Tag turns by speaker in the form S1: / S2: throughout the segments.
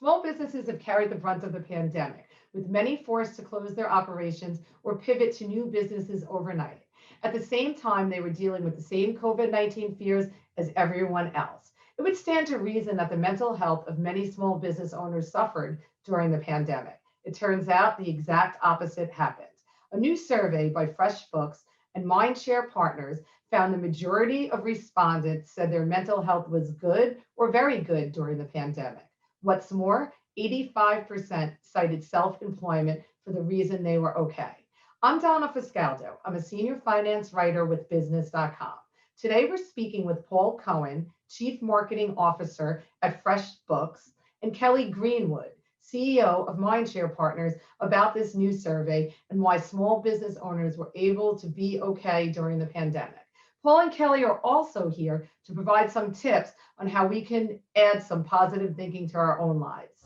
S1: Small businesses have carried the brunt of the pandemic, with many forced to close their operations or pivot to new businesses overnight. At the same time, they were dealing with the same COVID-19 fears as everyone else. It would stand to reason that the mental health of many small business owners suffered during the pandemic. It turns out the exact opposite happened. A new survey by FreshBooks and Mindshare Partners found the majority of respondents said their mental health was good or very good during the pandemic. What's more, 85% cited self-employment for the reason they were okay. I'm Donna Fuscaldo. I'm a senior finance writer with business.com. Today, we're speaking with Paul Cowan, Chief Marketing Officer at FreshBooks, and Kelly Greenwood, CEO of Mindshare Partners, about this new survey and why small business owners were able to be okay during the pandemic. Paul and Kelly are also here to provide some tips on how we can add some positive thinking to our own lives.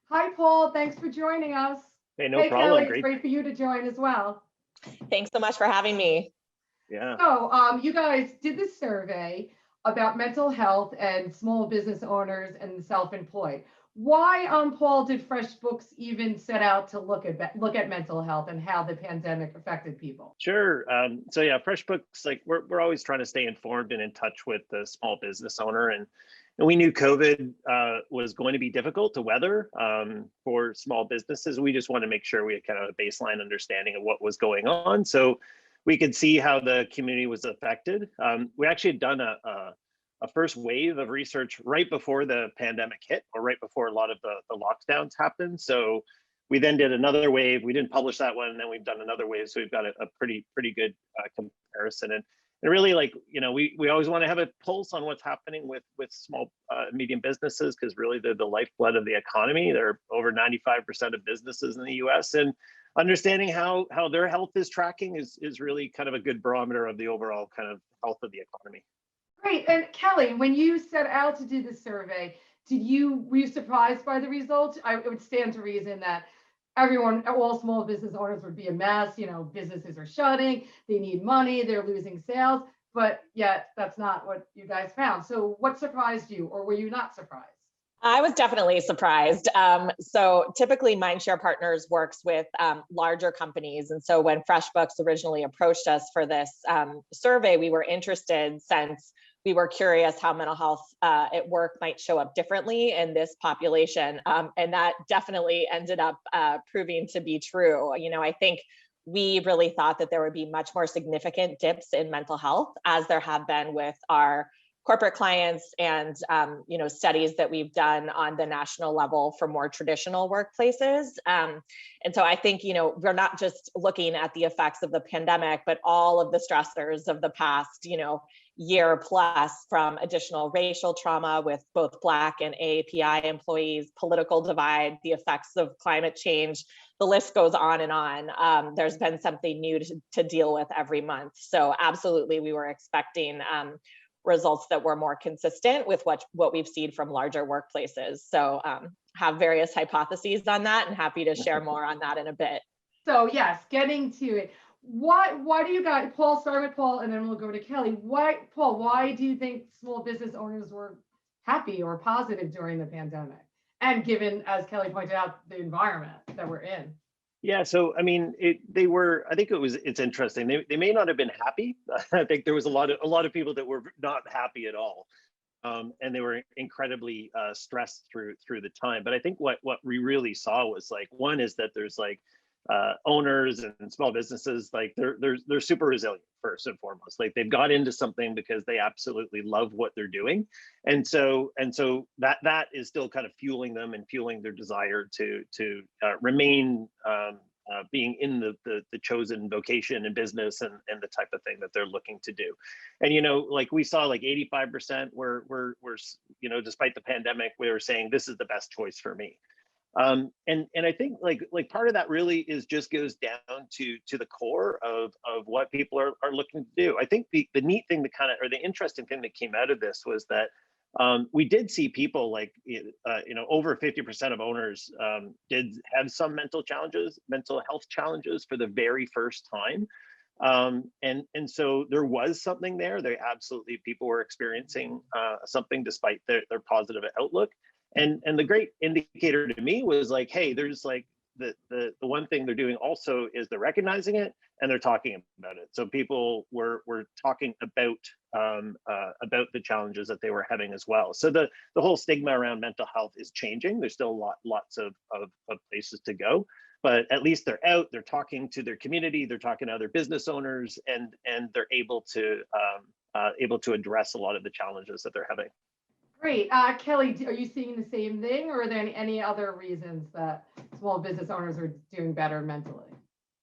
S1: Hi, Paul. Thanks for joining us.
S2: Hey, no problem.
S1: Kelly, it's great for you to join as well.
S3: Thanks so much for having me.
S2: Yeah.
S1: So you guys did this survey about mental health and small business owners and self-employed. Why, Paul, did FreshBooks even set out to look at mental health and how the pandemic affected people?
S2: Sure. So yeah, FreshBooks, like we're always trying to stay informed and in touch with the small business owner, and we knew COVID was going to be difficult to weather for small businesses. We just wanted to make sure we had kind of a baseline understanding of what was going on, so we could see how the community was affected. We actually had done a first wave of research right before the pandemic hit, or right before a lot of the lockdowns happened. So we then did another wave. We didn't publish that one, and then we've done another wave. So we've got a pretty good comparison. And really, like, you know, we always want to have a pulse on what's happening with small, medium businesses, because really they're the lifeblood of the economy. They're over 95% of businesses in the US, and understanding how their health is tracking is really kind of a good barometer of the overall kind of health of the economy.
S1: Great. And Kelly, when you set out to do the survey, were you surprised by the results? It would stand to reason that all small business owners would be a mess. You know, businesses are shutting, they need money, they're losing sales, but yet that's not what you guys found. So what surprised you, or were you not surprised?
S3: I was definitely surprised. So typically Mindshare Partners works with larger companies. And so when FreshBooks originally approached us for this survey, we were interested, since we were curious how mental health at work might show up differently in this population. And that definitely ended up proving to be true. You know, I think we really thought that there would be much more significant dips in mental health, as there have been with our corporate clients and you know, studies that we've done on the national level for more traditional workplaces. And so I think, you know, we're not just looking at the effects of the pandemic, but all of the stressors of the past, you know, year plus, from additional racial trauma with both Black and AAPI employees, political divide, the effects of climate change. The list goes on and on. There's been something new to deal with every month. So absolutely, we were expecting results that were more consistent with what we've seen from larger workplaces. So have various hypotheses on that, and happy to share more on that in a bit.
S1: So yes, getting to it. Why do you guys, Paul, start with Paul, and then we'll go to Kelly. Paul, why do you think small business owners were happy or positive during the pandemic? And given, as Kelly pointed out, the environment that we're in.
S2: Yeah, so I mean, it's interesting. They may not have been happy. I think there was a lot of people that were not happy at all, and they were incredibly stressed through the time. But I think what we really saw was, like, one is that there's like owners and small businesses, like they're super resilient, first and foremost. Like, they've got into something because they absolutely love what they're doing, and so that is still kind of fueling them and fueling their desire to remain being in the chosen vocation and business and the type of thing that they're looking to do. And, you know, like we saw, like 85% were you know, despite the pandemic, we were saying this is the best choice for me. And I think like part of that really just goes down to the core of what people are looking to do. I think the neat thing or the interesting thing that came out of this was that we did see people, like, you know, over 50% of owners did have some mental health challenges for the very first time. And so there was something there. People were experiencing something despite their positive outlook. And the great indicator to me was like, hey, there's like the one thing they're doing also is they're recognizing it and they're talking about it. So people were talking about the challenges that they were having as well. So the whole stigma around mental health is changing. There's still lots of places to go, but at least they're out, they're talking to their community, they're talking to other business owners, and they're able to address a lot of the challenges that they're having.
S1: Great. Kelly, are you seeing the same thing, or are there any other reasons that small business owners are doing better mentally?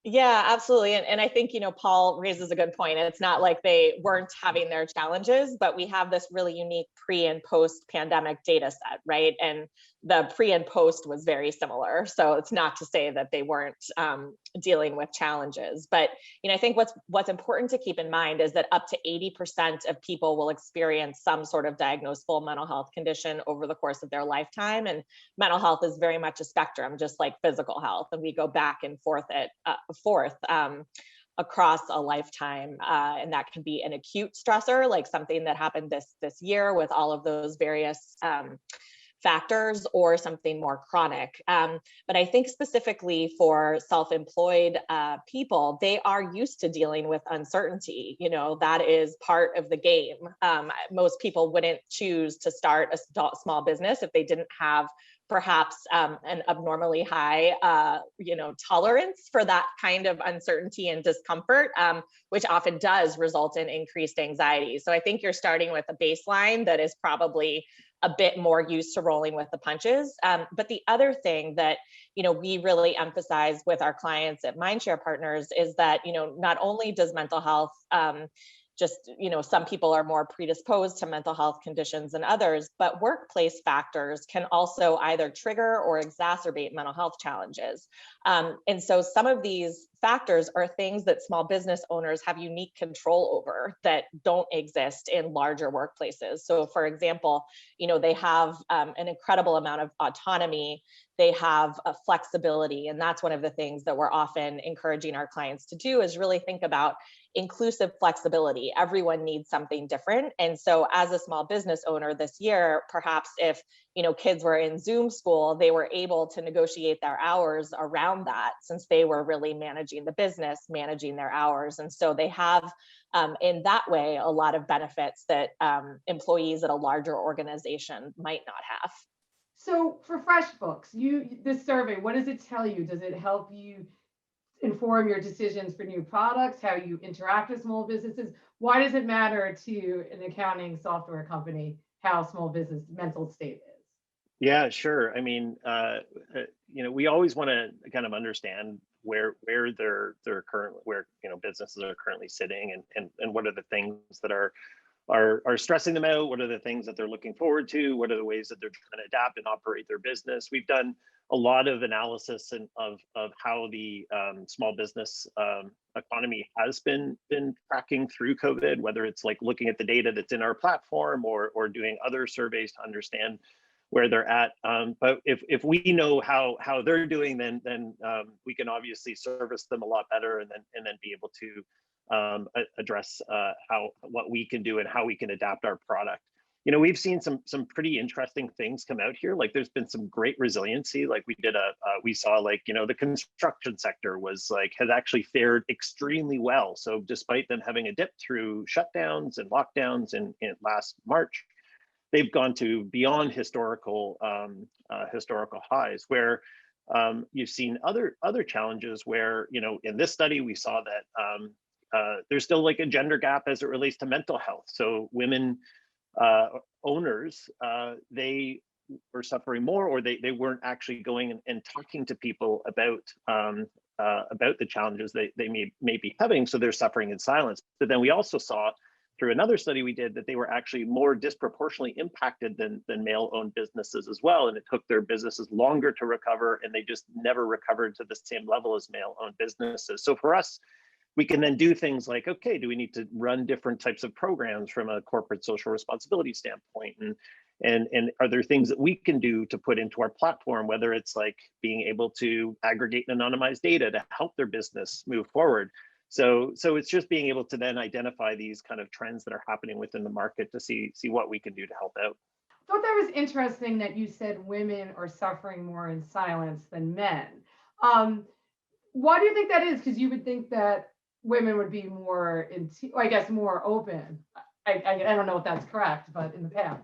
S3: Yeah, absolutely. And I think, Paul raises a good point. It's not like they weren't having their challenges, but we have this really unique pre and post pandemic data set, right? And the pre and post was very similar. So it's not to say that they weren't dealing with challenges. But, I think what's important to keep in mind is that up to 80% of people will experience some sort of diagnosable mental health condition over the course of their lifetime. And mental health is very much a spectrum, just like physical health. And we go back and forth across a lifetime, and that can be an acute stressor, like something that happened this year with all of those various factors, or something more chronic. But I think specifically for self-employed people, they are used to dealing with uncertainty. That is part of the game. Most people wouldn't choose to start a small business if they didn't have perhaps an abnormally high, tolerance for that kind of uncertainty and discomfort, which often does result in increased anxiety. So I think you're starting with a baseline that is probably a bit more used to rolling with the punches. But the other thing that, we really emphasize with our clients at Mindshare Partners is that, not only does mental health some people are more predisposed to mental health conditions than others, but workplace factors can also either trigger or exacerbate mental health challenges. And so some of these factors are things that small business owners have unique control over that don't exist in larger workplaces. So for example, they have an incredible amount of autonomy. They have a flexibility. And that's one of the things that we're often encouraging our clients to do, is really think about inclusive flexibility. Everyone needs something different. And so as a small business owner this year, perhaps if, kids were in Zoom school, they were able to negotiate their hours around that, since they were really managing the business, managing their hours. And so they have, in that way, a lot of benefits that employees at a larger organization might not have.
S1: So for FreshBooks, this survey, what does it tell you? Does it help you inform your decisions for new products, how you interact with small businesses? Why does it matter to an accounting software company how small business mental state is?
S2: Yeah, sure. I mean, we always want to kind of understand where they're currently, where businesses are currently sitting, and what are the things that are stressing them out. What are the things that they're looking forward to? What are the ways that they're trying to adapt and operate their business? We've done a lot of analysis of how the small business economy has been tracking through COVID, whether it's like looking at the data that's in our platform or doing other surveys to understand where they're at. But if we know how they're doing, then we can obviously service them a lot better, and then be able to address what we can do and how we can adapt our product. We've seen some pretty interesting things come out here. Like there's been some great resiliency. Like we saw the construction sector has actually fared extremely well. So despite them having a dip through shutdowns and lockdowns in last March, they've gone to beyond historical highs, where you've seen other challenges where, in this study, we saw that there's still like a gender gap as it relates to mental health. So women owners, they were suffering more, or they weren't actually going and talking to people about the challenges they may be having. So they're suffering in silence. But then we also saw through another study we did that they were actually more disproportionately impacted than male-owned businesses as well. And it took their businesses longer to recover, and they just never recovered to the same level as male-owned businesses. So for us, we can then do things like, okay, do we need to run different types of programs from a corporate social responsibility standpoint? And are there things that we can do to put into our platform, whether it's like being able to aggregate and anonymize data to help their business move forward? So it's just being able to then identify these kind of trends that are happening within the market to see what we can do to help out.
S1: I thought that was interesting that you said women are suffering more in silence than men. Why do you think that is? Because you would think that women would be more, I guess, more open. I don't know if that's correct, but in the past.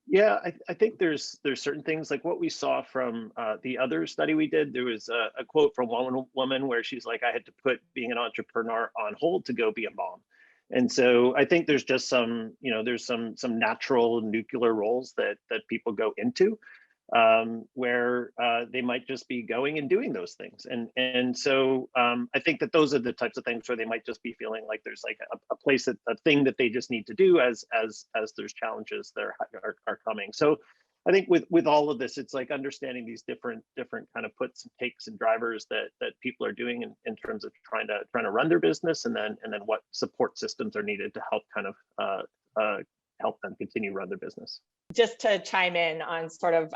S2: Yeah, I think there's certain things like what we saw from the other study we did. There was a quote from one woman where she's like, I had to put being an entrepreneur on hold to go be a mom. And so I think there's just some, there's some natural nuclear roles that people go into where they might just be going and doing those things. And so I think that those are the types of things where they might just be feeling like there's like a place, a thing that they just need to do as there's challenges that are coming. So I think with all of this, it's like understanding these different kind of puts and takes and drivers that people are doing in terms of trying to run their business, and then what support systems are needed to help kind of help them continue run their business.
S3: Just to chime in on sort of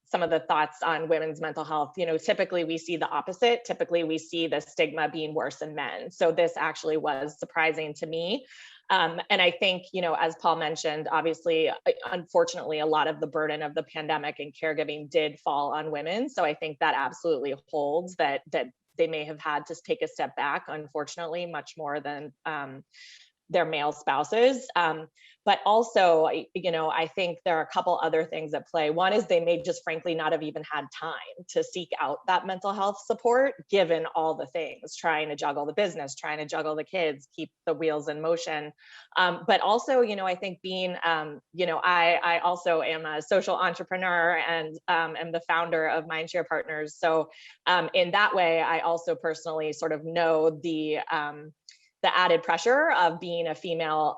S3: some of the thoughts on women's mental health, typically we see the opposite. Typically we see the stigma being worse in men. So this actually was surprising to me. And I think, as Paul mentioned, obviously, unfortunately, a lot of the burden of the pandemic and caregiving did fall on women. So I think that absolutely holds that they may have had to take a step back, unfortunately, much more than their male spouses. But also, I think there are a couple other things at play. One is they may just frankly not have even had time to seek out that mental health support, given all the things, trying to juggle the business, trying to juggle the kids, keep the wheels in motion. But also, I think being, I also am a social entrepreneur and am the founder of Mindshare Partners. So in that way, I also personally sort of know the added pressure of being a female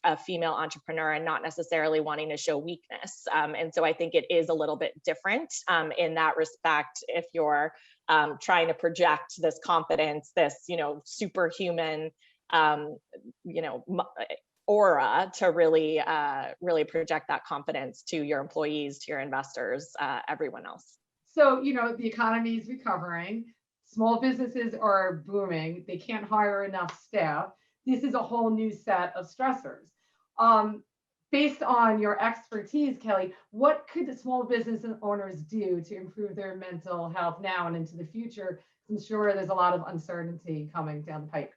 S3: entrepreneur and not necessarily wanting to show weakness. And so I think it is a little bit different in that respect if you're trying to project this confidence, this, superhuman, aura to really project that confidence to your employees, to your investors, everyone else.
S1: So, the economy is recovering. Small businesses are booming. They can't hire enough staff. This is a whole new set of stressors. Based on your expertise, Kelly, what could the small business owners do to improve their mental health now and into the future? I'm sure there's a lot of uncertainty coming down the pipe.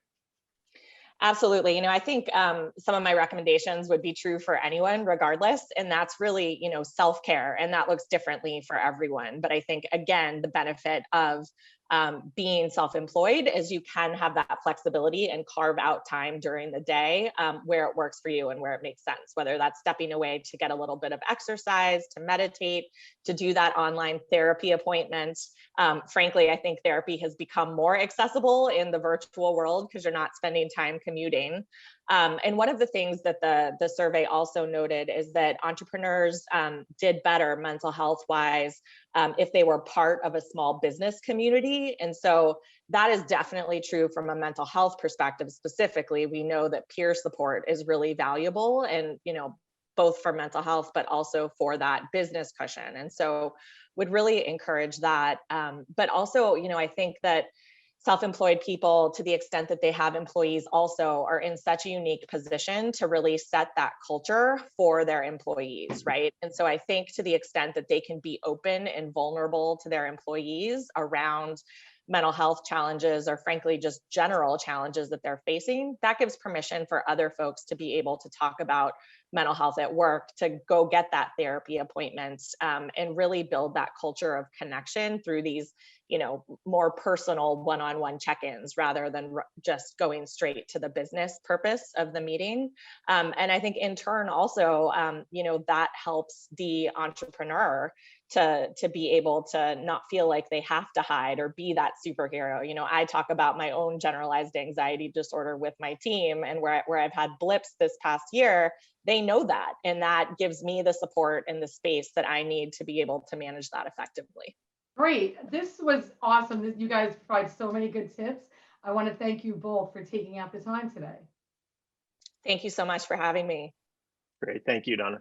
S3: Absolutely. I think some of my recommendations would be true for anyone regardless. And that's really, self-care, and that looks differently for everyone. But I think, again, the benefit of being self-employed is you can have that flexibility and carve out time during the day where it works for you and where it makes sense, whether that's stepping away to get a little bit of exercise, to meditate, to do that online therapy appointment. Frankly, I think therapy has become more accessible in the virtual world because you're not spending time commuting. And one of the things that the survey also noted is that entrepreneurs did better mental health wise if they were part of a small business community. And so that is definitely true from a mental health perspective. Specifically, we know that peer support is really valuable, and both for mental health, but also for that business cushion. And so would really encourage that. But also, I think that self-employed people, to the extent that they have employees, also are in such a unique position to really set that culture for their employees, right? And so I think to the extent that they can be open and vulnerable to their employees around mental health challenges, or frankly, just general challenges that they're facing, that gives permission for other folks to be able to talk about mental health at work, to go get that therapy appointment, and really build that culture of connection through these, more personal one-on-one check-ins rather than just going straight to the business purpose of the meeting. And I think in turn also, that helps the entrepreneur to be able to not feel like they have to hide or be that superhero. I talk about my own generalized anxiety disorder with my team, and where I've had blips this past year, they know that, and that gives me the support and the space that I need to be able to manage that effectively.
S1: Great. This was awesome. You guys provide so many good tips. I want to thank you both for taking out the time today.
S3: Thank you so much for having me.
S2: Great. Thank you, Donna.